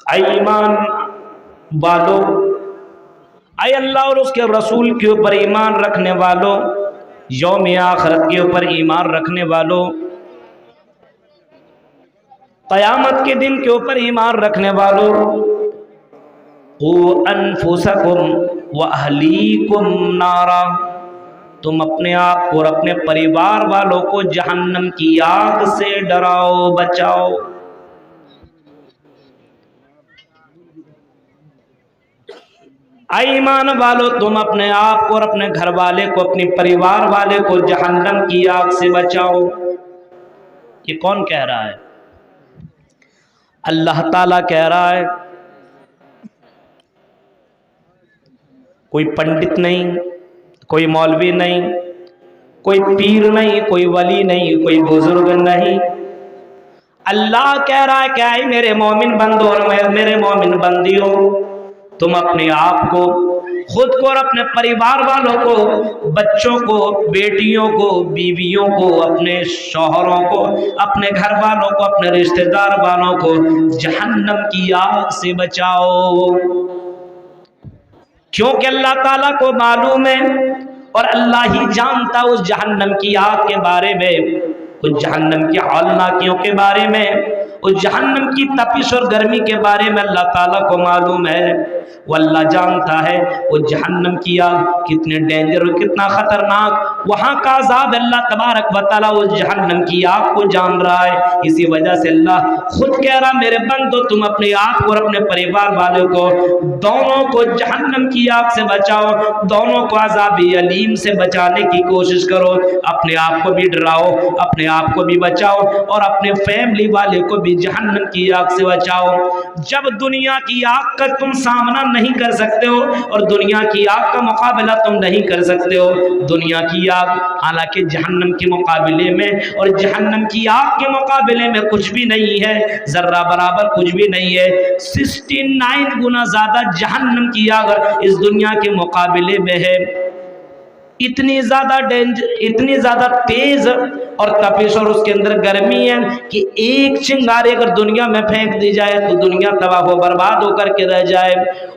ऐ ईमान वालों, ऐ अल्लाह और उसके रसूल के ऊपर ईमान रखने वालों, यौम आखिरत के ऊपर ईमान रखने वालों, क़यामत के दिन के ऊपर ईमान रखने वालों, क़ू अनफुसकुम व अहलीकुम नारा, तुम अपने आप और अपने परिवार वालों को जहन्नम की आग से डराओ, बचाओ। ऐ ईमान वालों, तुम अपने आप को और अपने घर वाले को, अपने परिवार वाले को जहन्नम की आग से बचाओ। ये कौन कह रहा है? अल्लाह ताला कह रहा है। कोई पंडित नहीं, कोई मौलवी नहीं, कोई पीर नहीं, कोई वली नहीं, कोई बुजुर्ग नहीं। अल्लाह कह रहा है क्या है? मेरे मोमिन बंदों और मेरे मोमिन बंदियों, तुम अपने आप को, खुद को और अपने परिवार वालों को, बच्चों को, बेटियों को, बीवियों को, अपने शौहरों को, अपने घर वालों को, अपने रिश्तेदार वालों को जहन्नम की आग से बचाओ। क्योंकि अल्लाह ताला को मालूम है और अल्लाह ही जानता उस जहन्नम की आग के बारे में, उस जहन्नम की हौलनाकियों के बारे में, उस जहन्नम की तपिश और गर्मी के बारे में अल्लाह ताला को मालूम है। वो अल्लाह जानता है वो जहन्नम की आग कितने डेंजर और कितना खतरनाक, वहाँ का अज़ाब अल्लाह तबारक व तआला उस जहन्नम की आग को जान रहा है। इसी वजह से अल्लाह खुद कह रहा, मेरे बंदो तुम अपने आप को और अपने परिवार वालों को, दोनों को जहन्नम की आग से बचाओ, दोनों को अज़ाब अलीम से बचाने की कोशिश करो। अपने आप को भी डराओ, अपने आप को भी बचाओ और अपने फैमिली वाले को भी जहन्नम की आग से बचाओ। जब दुनिया की आग का तुम सामना नहीं कर सकते हो और दुनिया की आग का मुकाबला तुम नहीं कर सकते हो, दुनिया की आग हालांकि जहन्नम के मुकाबले में और जहन्नम की आग के मुकाबले में कुछ भी नहीं है, जर्रा बराबर कुछ भी नहीं है। 69 गुना ज्यादा जहन्नम की आग इस दुनिया के मुकाबले में है। इतनी ज्यादा डेंजर, इतनी ज्यादा तेज और तपिश और उसके अंदर गर्मी है कि एक चिंगारी अगर दुनिया में फेंक दी जाए तो दुनिया तबाह हो बर्बाद होकर के रह जाए।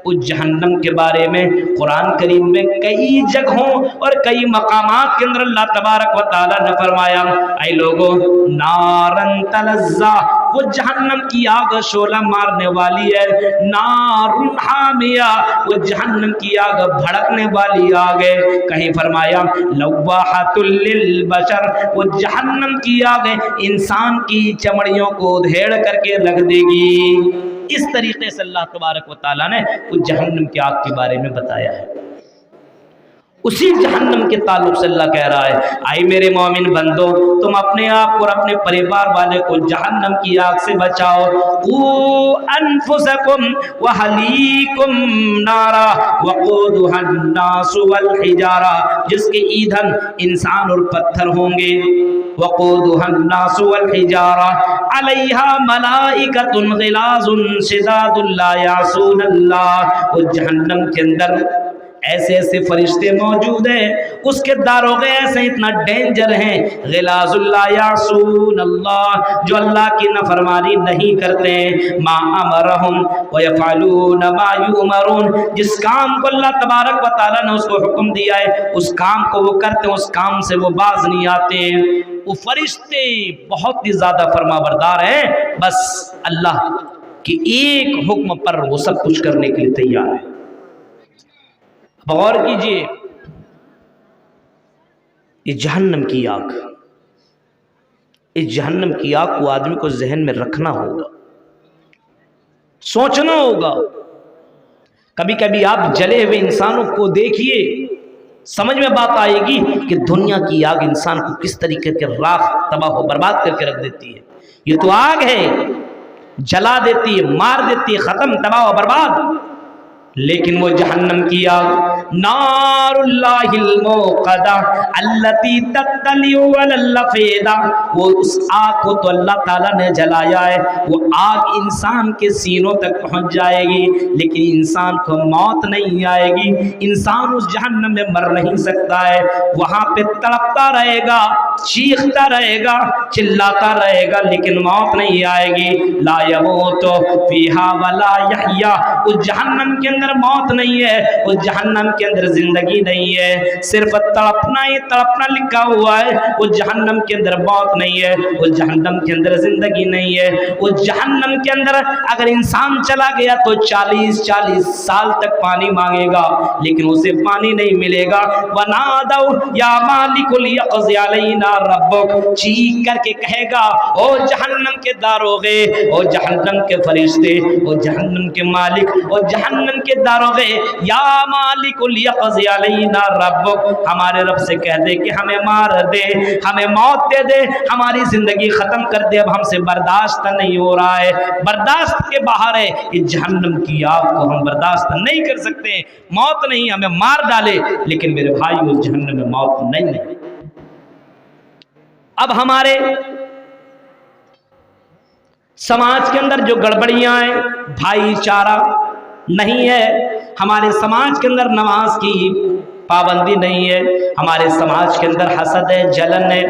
उस जहन्नम के बारे में कुरान करीम में कई जगहों और कई मकामात के अंदर अल्लाह तबारक व तआला ने फरमाया, ऐ लोगों नारन तलज़्ज़ा, वो जहन्नम की आग शोला मारने वाली है। नारुन हामिया, वो जहन्नम की आग भड़कने वाली आग है। कहीं फरमाया लव्वाहतुल लिल बशर, वो जहन्नम की आग इंसान की चमड़ियों को उधेड़ करके रख देगी। इस तरीके से अल्लाह तबारक व तआला ने उस जहन्नम की आग के बारे में बताया है। उसी जहन्नम के ताल्लुक से अल्लाह कह रहा है, आई मेरे मोमिन बंदो तुम अपने आप और अपने परिवार वाले को जहन्नम की आग से बचाओ। क़ू अनफुसकुम व अहलीकुम नारा वक़ूदुहन नासु वल हिजारा, जिसके ईंधन इंसान और पत्थर होंगे। वक़ूदुहन नासु वल हिजारा अलैहा मलाइकतुन गिलाज़ुन शिदादुन ला यासूनल्लाह, उस जहन्नम के अंदर ऐसे ऐसे फरिश्ते मौजूद हैं, उसके दारोगे ऐसे इतना डेंजर हैं, गिलाज़ुल ला यासून अल्लाह, जो अल्लाह की नफरमानी नहीं करते हैं। मा अमरहुम व यफअलून मा युमरून, जिस काम को अल्लाह तबारक व तआला ने उसको हुक्म दिया है उस काम को वो करते हैं, उस काम से वो बाज नहीं आते हैं। वो फरिश्ते बहुत ही ज्यादा फरमाबरदार हैं, बस अल्लाह के एक हुक्म पर वो सब कुछ करने के लिए तैयार है। गौर कीजिए, ये जहन्नम की आग, इस जहन्नम की आग को आदमी को जहन में रखना होगा, सोचना होगा। कभी कभी आप जले हुए इंसानों को देखिए, समझ में बात आएगी कि दुनिया की आग इंसान को किस तरीके के राख तबाह बर्बाद करके रख देती है। ये तो आग है, जला देती है, मार देती है, खत्म, तबाह बर्बाद। लेकिन वो जहन्नम की आग नारुल्लाहिल मौक़दा अल्लती तत्तलिउ अलल अफ़ीदा, वो उस आग को तो अल्लाह ताला ने जलाया है, वो आग इंसान के सीनों तक पहुंच जाएगी, लेकिन इंसान को मौत नहीं आएगी। इंसान उस जहन्नम में मर नहीं सकता है, वहां पे तड़पता रहेगा, चीखता रहेगा, चिल्लाता रहेगा, लेकिन मौत नहीं आएगी। ला यमूतु फीहा वला यहया, उस जहन्नम के अंदर मौत नहीं है, उस जहन्नम के अंदर जिंदगी नहीं है, सिर्फ तड़पना ही तड़पना लिखा हुआ है। उस जहन्नम के अंदर मौत नहीं है, उस जहन्नम के अंदर जिंदगी नहीं है। उस जहन्नम के अंदर अगर इंसान चला गया तो 40-40 साल तक पानी मांगेगा, लेकिन उसे पानी नहीं मिलेगा। वनादौ या मालिकुल यक़ज़ि अलैना रब्बुक, चीख करके कहेगा, ओ जहन्नम के दारोगे, ओ जहन्नम के फरिश्ते, ओ जहन्नम के मालिक, ओ जहन्नम के दारोगे, या मालिकुल यक़ज़ि अलैना रब्बुक, हमारे रब से कह दे कि हमें मार दे, हमें मौत दे दे, हमारी जिंदगी खत्म कर दे, अब हमसे बर्दाश्त नहीं हो रहा है, बर्दाश्त के बाहर है, इस जहन्नम की आग को हम बर्दाश्त नहीं कर सकते। मौत नहीं, हमें मार डाले, लेकिन मेरे भाई उस जहन्नम में मौत नहीं है। अब हमारे समाज के अंदर जो गड़बड़ियां हैं, भाईचारा नहीं है, हमारे समाज के अंदर नमाज की पाबंदी नहीं है, हमारे समाज के अंदर हसद है, जलन है,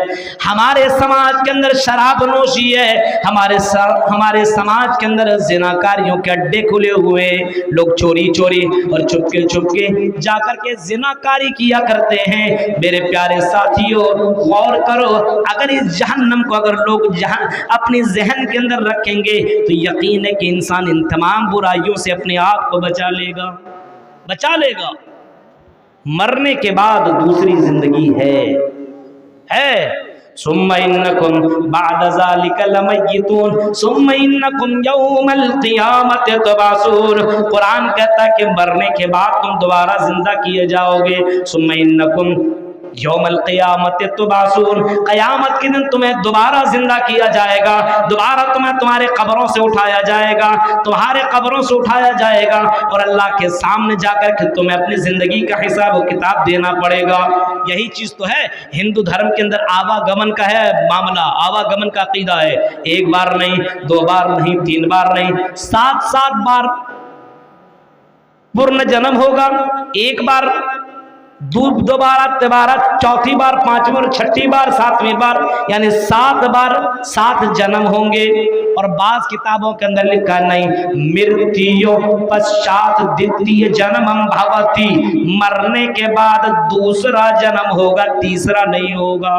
हमारे समाज के अंदर शराब नोशी है, हमारे समाज के अंदर जिनाकारियों के अड्डे खुले हुए, लोग चोरी चोरी और चुपके चुपके जाकर के जिनाकारी किया करते हैं। मेरे प्यारे साथियों, गौर करो, अगर इस जहन्नम को अगर लोग अपने जहन के अंदर रखेंगे तो यकीन है कि इंसान इन तमाम बुराइयों से अपने आप को बचा लेगा। मरने के बाद दूसरी जिंदगी है। सुम्मा इन्नकुम बअद ज़ालिका लमय्यतून सुम्मा इन्नकुम यौमल क़ियामति तुबअसून, कुरान कहता है कि मरने के बाद तुम दोबारा जिंदा किए जाओगे। सुम्मा इन्नकुम यौमल क़ियामति तुबअसून, क़यामत के दिन तुम्हें दोबारा जिंदा किया जाएगा, दोबारा तुम्हें तुम्हारे कब्रों से उठाया जाएगा, तुम्हारे कब्रों से उठाया जाएगा और अल्लाह के सामने जाकर के तुम्हें अपनी जिंदगी का हिसाब और किताब देना पड़ेगा। यही चीज तो है हिंदू धर्म के अंदर, आवागमन का है मामला, आवागमन का अकीदा है। एक बार नहीं, 2 बार नहीं, 3 बार नहीं, 7-7 बार पूर्ण जन्म होगा। एक बार, दोबारा, चौथी बार, 5वीं और 6ठी बार, 7वीं बार, यानी 7 बार 7 जन्म होंगे। और बाज़ किताबों के अंदर लिखा नहीं, मृत्यु पश्चात द्वितीय जन्मम भवति, मरने के बाद दूसरा जन्म होगा, तीसरा नहीं होगा।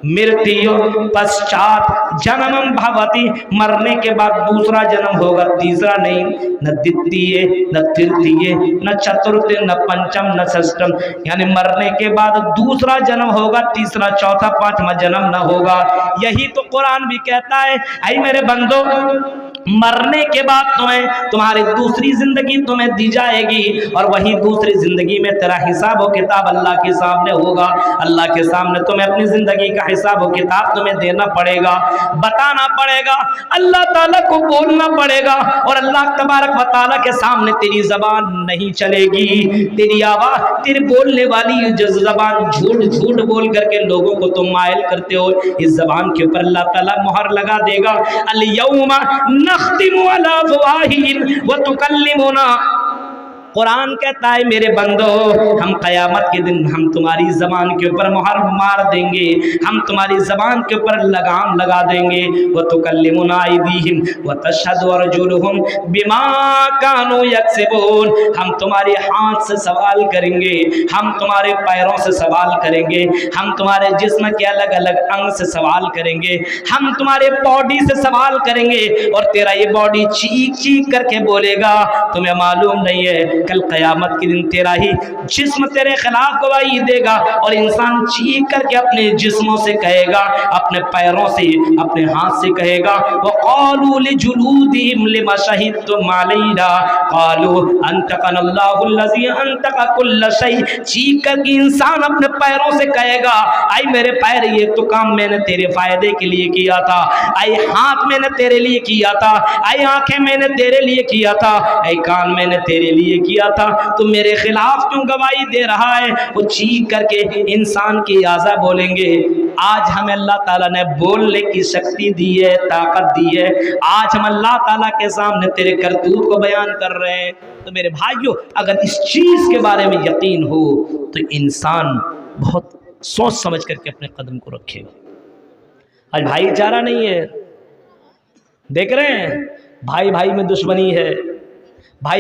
मृत्यु पश्चात जन्मम भवति, मरने के बाद दूसरा जन्म होगा, तीसरा नहीं। न द्वितीय, न तृतीय, न चतुर्थ, न पंचम, न षष्ठम, यानी मरने के बाद दूसरा जन्म होगा, तीसरा, चौथा, 5वां जन्म न होगा। यही तो कुरान भी कहता है, ऐ मेरे बंदो, मरने के बाद तुम्हारी दूसरी जिंदगी तुम्हें दी जाएगी और वही दूसरी जिंदगी में तेरा हिसाब और किताब अल्लाह के सामने होगा। अल्लाह के सामने तुम्हें अपनी जिंदगी का हिसाब और किताब तुम्हें देना पड़ेगा, बताना पड़ेगा, अल्लाह ताला को बोलना पड़ेगा। और अल्लाह तबारक व तआला के सामने तेरी जबान नहीं चलेगी, तेरी आवाज, तेरी बोलने वाली जो जबान झूठ बोल करके लोगों को तुम मायल करते हो, इस जबान के ऊपर अल्लाह ताला मुहर लगा देगा। अल यौमा नख्तिमु अला अफ़वाहिहिम व तुकल्लिमुना, कुरान कहता है मेरे बंदो, हम क़यामत के दिन हम तुम्हारी ज़बान के ऊपर मुहर मार देंगे, हम तुम्हारी ज़बान के ऊपर लगाम लगा देंगे। व तुकल्लिमुना अयदीहिम व तशहदु अर्जुलुहुम बिमा कानू यक्सिबून, हम तुम्हारे हाथ से सवाल करेंगे, हम तुम्हारे पैरों से सवाल करेंगे, हम तुम्हारे जिस्म के अलग अलग अंग से सवाल करेंगे, हम तुम्हारे बॉडी से सवाल करेंगे और तेरा ये बॉडी चीख चीख करके बोलेगा। तुम्हें मालूम नहीं है कल क़यामत के दिन तेरा ही जिस्म तेरे खिलाफ गवाही देगा और इंसान चीख करके अपने जिस्मों से कहेगा, अपने पैरों से, अपने हाथ से कहेगा, वक़ालू लिजुलूदिहिम लिमा शहिदतुम अलैना क़ालू अंतक़नल्लाहुल्लज़ी अंतक़ कुल्ल शै, चीख करके इंसान अपने पैरों से कहेगा, आई मेरे पैर, ये तो काम मैंने तेरे फायदे के लिए किया था, आई हाथ मैंने तेरे लिए किया था, आई आंखें मैंने तेरे लिए किया था, आई कान मैंने तेरे लिए किया था, तो मेरे खिलाफ क्यों गवाही दे रहा है। वो चीख करके इंसान की आज़ा बोलेंगे। आज हमें अल्लाह ताला ने बोलने की शक्ति दी है, ताकत दी है। आज हम अल्लाह ताला के सामने तेरे करतूत को बयान कर रहे हैं। तो मेरे भाइयों, अगर इस चीज़ के बारे में यकीन हो तो इंसान बहुत सोच समझ करके अपने कदम को रखेगा। आज भाईचारा नहीं है, देख रहे हैं, भाई भाई में दुश्मनी है, भाई